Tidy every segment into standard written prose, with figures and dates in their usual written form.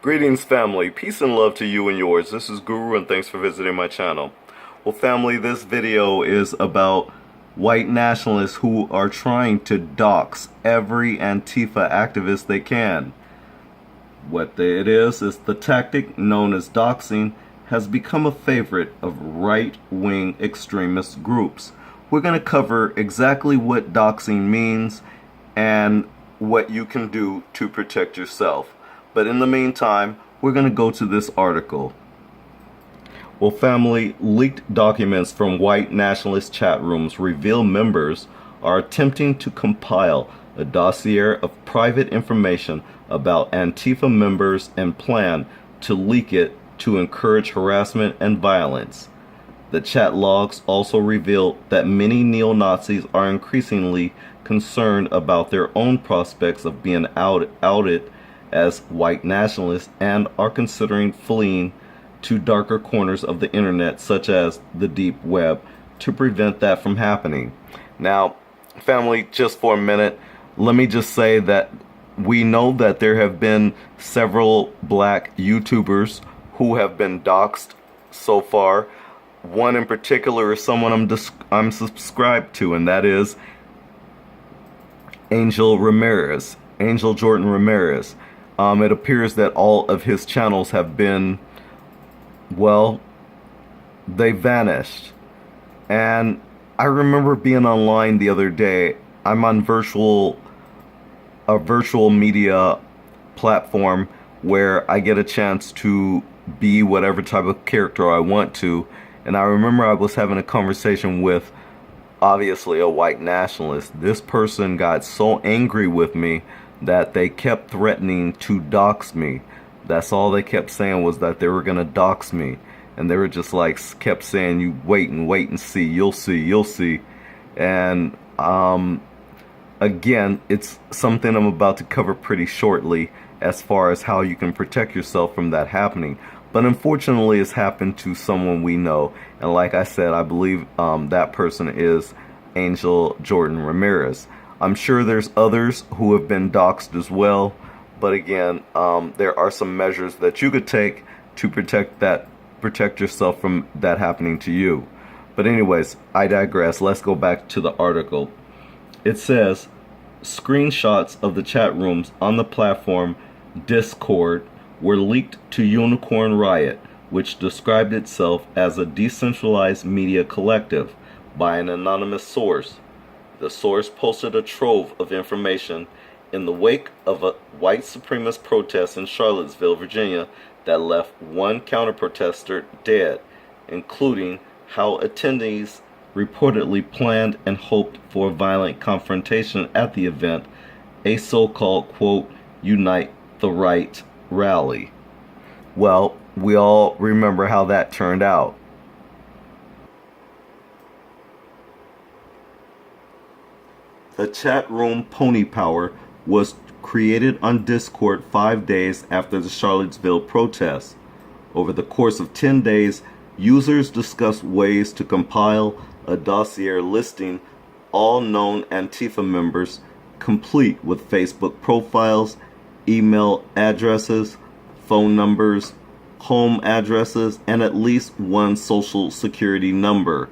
Greetings, family. Peace and love to you and yours. This is Guru, and thanks for visiting my channel. Well, family, this video is about white nationalists who are trying to dox every Antifa activist they can. What it is the tactic known as doxing has become a favorite of right-wing extremist groups. We're going to cover exactly what doxing means and what you can do to protect yourself. But in the meantime, we're going to go to this article. Well, family, leaked documents from white nationalist chat rooms reveal members are attempting to compile a dossier of private information about Antifa members and plan to leak it to encourage harassment and violence. The chat logs also reveal that many neo-Nazis are increasingly concerned about their own prospects of being outed as white nationalists and are considering fleeing to darker corners of the internet, such as the deep web, to prevent that from happening. Now, family, just for a minute, let me just say that we know that there have been several black YouTubers who have been doxxed so far. One in particular is someone I'm subscribed to, and that is Angel Jordan Ramirez. It appears that all of his channels have been, well, they vanished. And I remember being online the other day. I'm on a virtual media platform where I get a chance to be whatever type of character I want to. And I remember I was having a conversation with, obviously, a white nationalist. This person got so angry with me that they kept threatening to dox me. That's all they kept saying, was that they were gonna dox me. And they were just like, kept saying, you wait and see, you'll see. And again, it's something I'm about to cover pretty shortly as far as how you can protect yourself from that happening. But unfortunately, it's happened to someone we know. And like I said, I believe that person is Angel Jordan Ramirez. I'm sure there's others who have been doxxed as well. But again, there are some measures that you could take to protect yourself from that happening to you. But anyways, I digress. Let's go back to the article. It says, screenshots of the chat rooms on the platform Discord were leaked to Unicorn Riot, which described itself as a decentralized media collective, by an anonymous source. The source posted a trove of information in the wake of a white supremacist protest in Charlottesville, Virginia, that left one counter-protester dead, including how attendees reportedly planned and hoped for a violent confrontation at the event, a so-called, quote, Unite the Right rally. Well, we all remember how that turned out. The chat room Pony Power was created on Discord 5 days after the Charlottesville protests. Over the course of 10 days, users discussed ways to compile a dossier listing all known Antifa members, complete with Facebook profiles, email addresses, phone numbers, home addresses, and at least one social security number.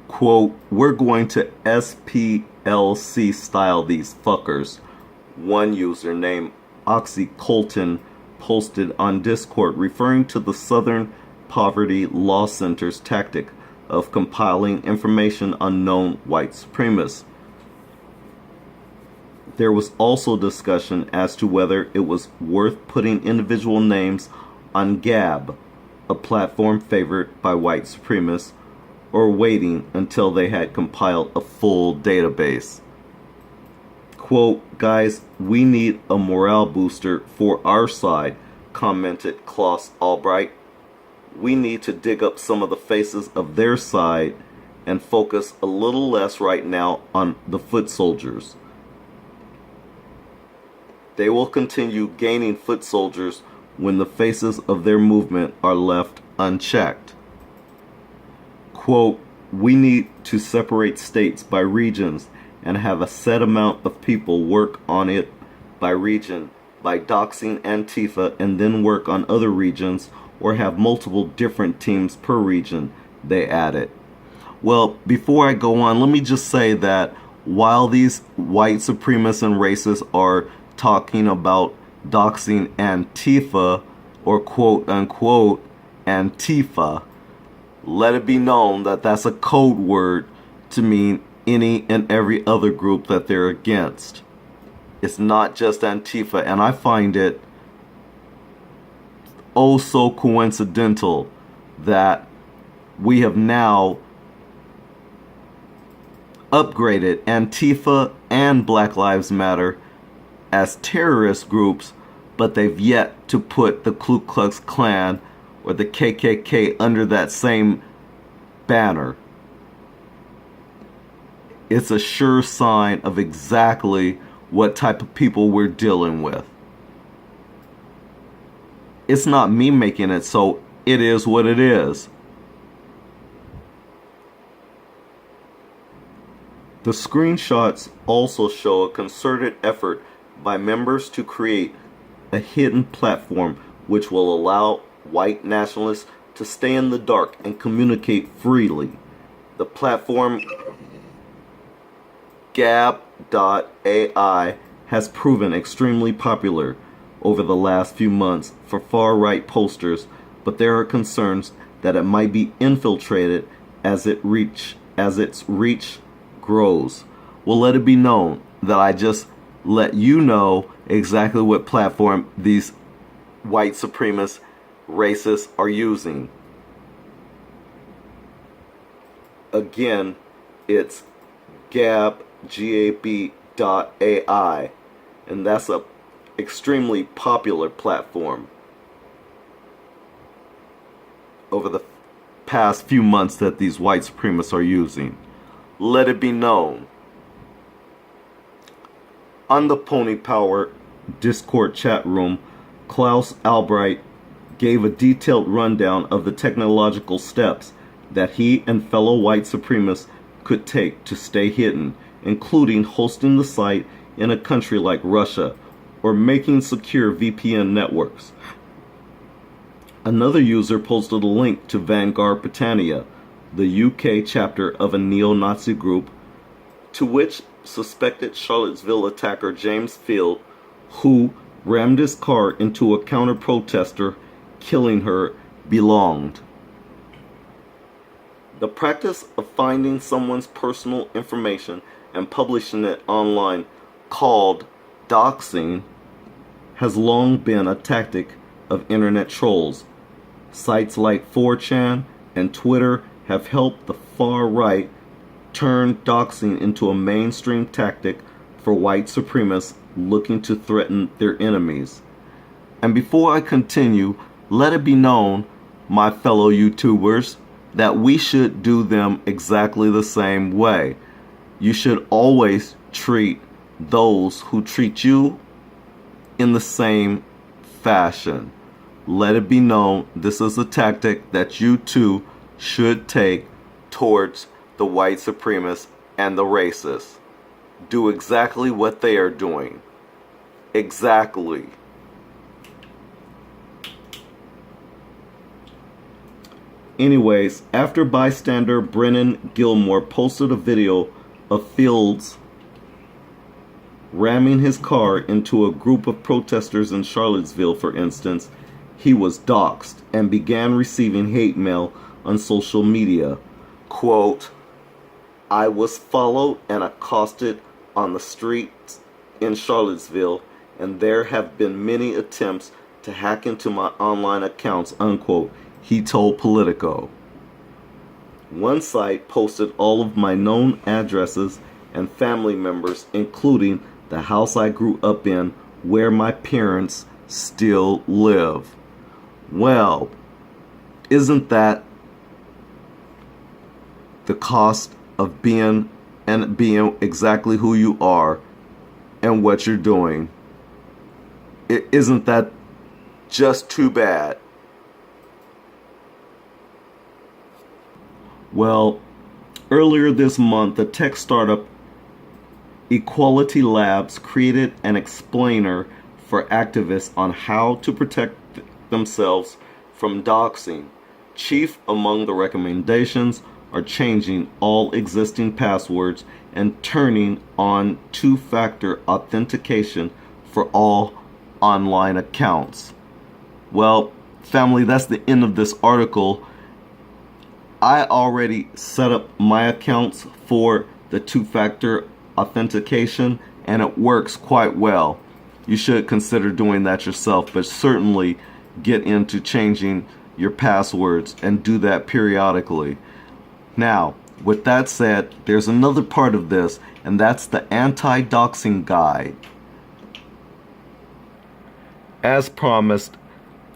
Quote, we're going to SPLC style these fuckers, one user named Oxycolton posted on Discord, referring to the Southern Poverty Law Center's tactic of compiling information on known white supremacists. There was also discussion as to whether it was worth putting individual names on Gab, a platform favored by white supremacists, or waiting until they had compiled a full database. Quote, guys, we need a morale booster for our side, commented Klaus Albright. We need to dig up some of the faces of their side and focus a little less right now on the foot soldiers. They will continue gaining foot soldiers when the faces of their movement are left unchecked. Quote, we need to separate states by regions and have a set amount of people work on it by region, by doxing Antifa, and then work on other regions, or have multiple different teams per region, they added. Well, before I go on, let me just say that while these white supremacists and racists are talking about doxing Antifa, or quote unquote Antifa, let it be known that that's a code word to mean any and every other group that they're against. It's not just Antifa, and I find it oh so coincidental that we have now upgraded Antifa and Black Lives Matter as terrorist groups, but they've yet to put the Ku Klux Klan or the KKK under that same banner. It's a sure sign of exactly what type of people we're dealing with. It's not me making it so, it is what it is. The screenshots also show a concerted effort by members to create a hidden platform which will allow white nationalists to stay in the dark and communicate freely. The platform Gab.ai has proven extremely popular over the last few months for far-right posters, but there are concerns that it might be infiltrated as its reach grows. Well, let it be known that I just let you know exactly what platform these white supremacist racists are using. Again, it's Gab.ai, and that's a extremely popular platform over the past few months that these white supremacists are using. Let it be known. On the Pony Power Discord chat room, Klaus Albright gave a detailed rundown of the technological steps that he and fellow white supremacists could take to stay hidden, including hosting the site in a country like Russia or making secure VPN networks. Another user posted a link to Vanguard Britannia, the UK chapter of a neo-Nazi group, to which suspected Charlottesville attacker James Field, who rammed his car into a counter-protester, killing her, belonged. The practice of finding someone's personal information and publishing it online, called doxing, has long been a tactic of internet trolls. Sites like 4chan and Twitter have helped the far right turn doxing into a mainstream tactic for white supremacists looking to threaten their enemies. And before I continue, let it be known, my fellow YouTubers, that we should do them exactly the same way. You should always treat those who treat you in the same fashion. Let it be known, this is a tactic that you too should take towards the white supremacists and the racists. Do exactly what they are doing. Exactly. Anyways, after bystander Brennan Gilmore posted a video of Fields ramming his car into a group of protesters in Charlottesville, for instance, he was doxxed and began receiving hate mail on social media. Quote, "I was followed and accosted on the streets in Charlottesville, and there have been many attempts to hack into my online accounts," unquote, he told Politico. One site posted all of my known addresses and family members, including the house I grew up in, where my parents still live. Well, isn't that the cost of being exactly who you are and what you're doing? Isn't that just too bad? Well, earlier this month, the tech startup Equality Labs created an explainer for activists on how to protect themselves from doxing. Chief among the recommendations are changing all existing passwords and turning on two-factor authentication for all online accounts. Well, family, that's the end of this article. I already set up my accounts for the two-factor authentication and it works quite well. You should consider doing that yourself, but certainly get into changing your passwords and do that periodically. Now, with that said, there's another part of this, and that's the anti-doxing guide. As promised,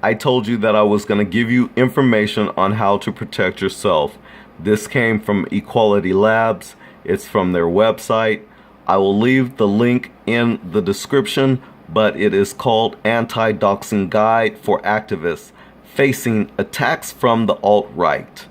I told you that I was going to give you information on how to protect yourself. This came from Equality Labs. It's from their website. I will leave the link in the description, but it is called Anti-Doxing Guide for Activists Facing Attacks from the Alt-Right.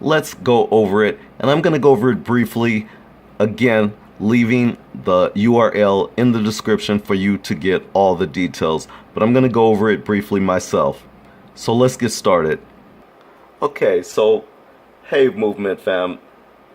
Let's go over it, and I'm going to go over it briefly, again, leaving the URL in the description for you to get all the details, but I'm going to go over it briefly myself. So let's get started. Okay, so hey movement fam,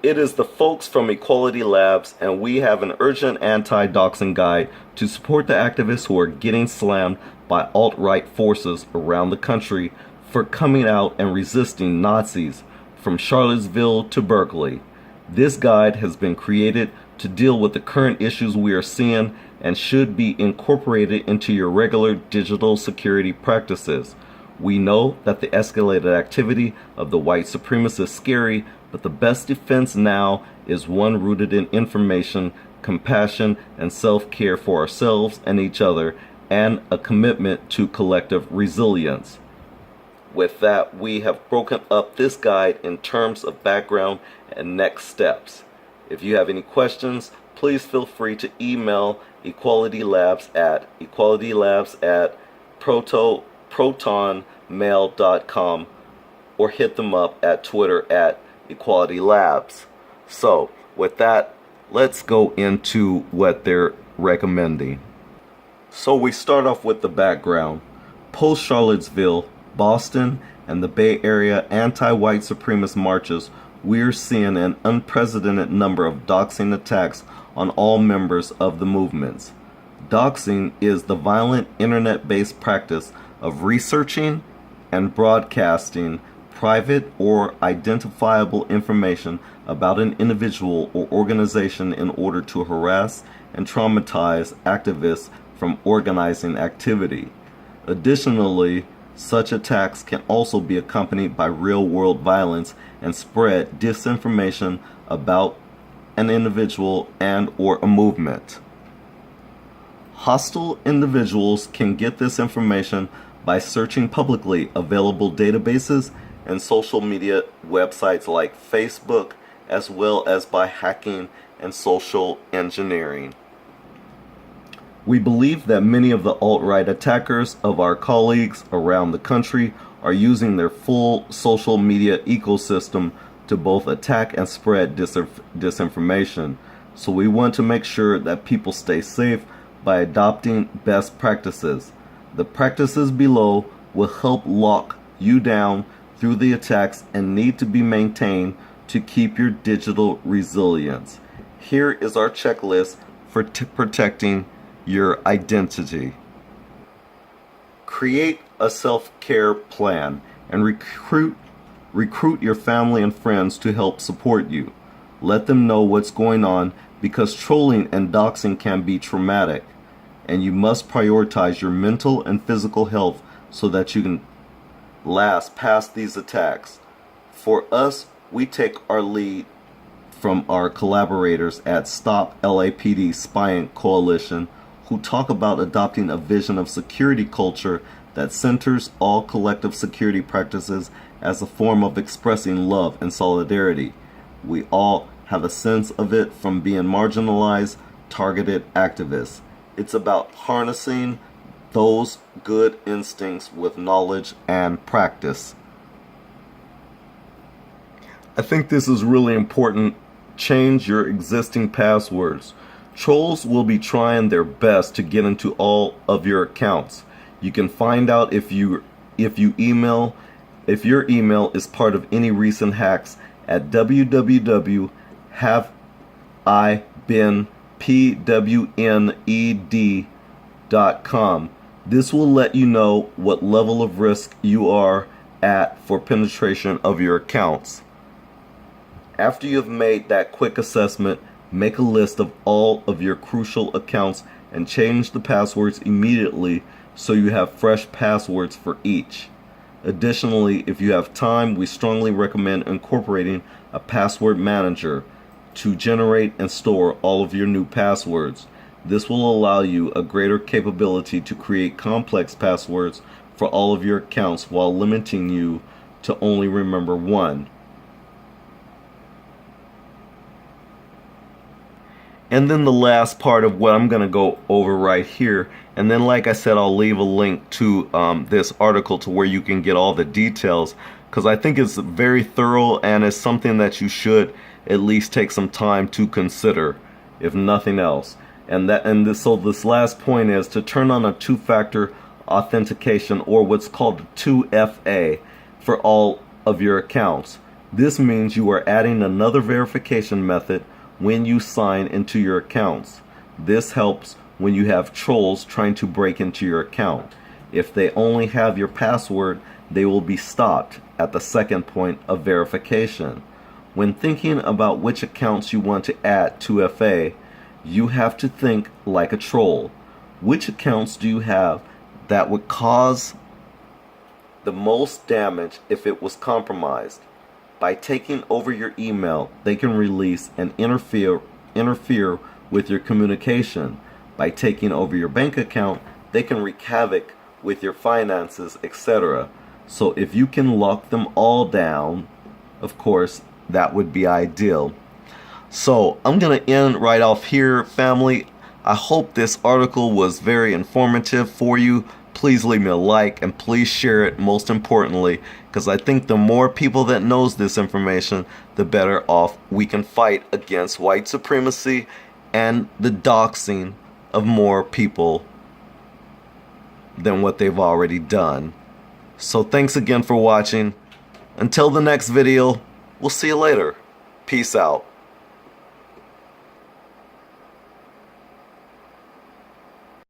it is the folks from Equality Labs, and we have an urgent anti-doxing guide to support the activists who are getting slammed by alt-right forces around the country for coming out and resisting Nazis from Charlottesville to Berkeley. This guide has been created to deal with the current issues we are seeing and should be incorporated into your regular digital security practices. We know that the escalated activity of the white supremacists is scary, but the best defense now is one rooted in information, compassion, and self-care for ourselves and each other, and a commitment to collective resilience. With that, we have broken up this guide in terms of background and next steps. If you have any questions, please feel free to email Equality Labs at protonmail.com or hit them up at Twitter at Equality Labs. So, with that, let's go into what they're recommending. So we start off with the background. Post-Charlottesville, Boston, and the Bay Area anti-white supremacist marches, we're seeing an unprecedented number of doxing attacks on all members of the movements. Doxing is the violent internet-based practice of researching and broadcasting private or identifiable information about an individual or organization in order to harass and traumatize activists from organizing activity. Additionally, such attacks can also be accompanied by real-world violence and spread disinformation about an individual and or a movement. Hostile individuals can get this information by searching publicly available databases and social media websites like Facebook, as well as by hacking and social engineering. We believe that many of the alt-right attackers of our colleagues around the country are using their full social media ecosystem to both attack and spread disinformation. So we want to make sure that people stay safe by adopting best practices. The practices below will help lock you down through the attacks and need to be maintained to keep your digital resilience. Here is our checklist for protecting your identity. Create a self-care plan and recruit your family and friends to help support you. Let them know what's going on, because trolling and doxing can be traumatic, and you must prioritize your mental and physical health so that you can last past these attacks. For us, we take our lead from our collaborators at Stop LAPD Spying Coalition, who talk about adopting a vision of security culture that centers all collective security practices as a form of expressing love and solidarity. We all have a sense of it from being marginalized, targeted activists. It's about harnessing those good instincts with knowledge and practice. I think this is really important. Change your existing passwords. Trolls will be trying their best to get into all of your accounts. You can find out if your email is part of any recent hacks at www.haveibeenpwned.com. This will let you know what level of risk you are at for penetration of your accounts. After you have made that quick assessment, make a list of all of your crucial accounts and change the passwords immediately so you have fresh passwords for each. Additionally, if you have time, we strongly recommend incorporating a password manager to generate and store all of your new passwords. This will allow you a greater capability to create complex passwords for all of your accounts while limiting you to only remember one. And then the last part of what I'm going to go over right here, and then like I said, I'll leave a link to this article to where you can get all the details, because I think it's very thorough and it's something that you should at least take some time to consider, if nothing else. So this last point is to turn on a two-factor authentication, or what's called 2FA, for all of your accounts. This means you are adding another verification method when you sign into your accounts. This helps when you have trolls trying to break into your account. If they only have your password, they will be stopped at the second point of verification. When thinking about which accounts you want to add 2FA, you have to think like a troll. Which accounts do you have that would cause the most damage if it was compromised? By taking over your email, they can release and interfere with your communication. By taking over your bank account, they can wreak havoc with your finances, etc. So if you can lock them all down, of course, that would be ideal. So I'm going to end right off here, family. I hope this article was very informative for you. Please leave me a like and please share it, most importantly, because I think the more people that knows this information, the better off we can fight against white supremacy and the doxing of more people than what they've already done. So thanks again for watching. Until the next video, we'll see you later. Peace out.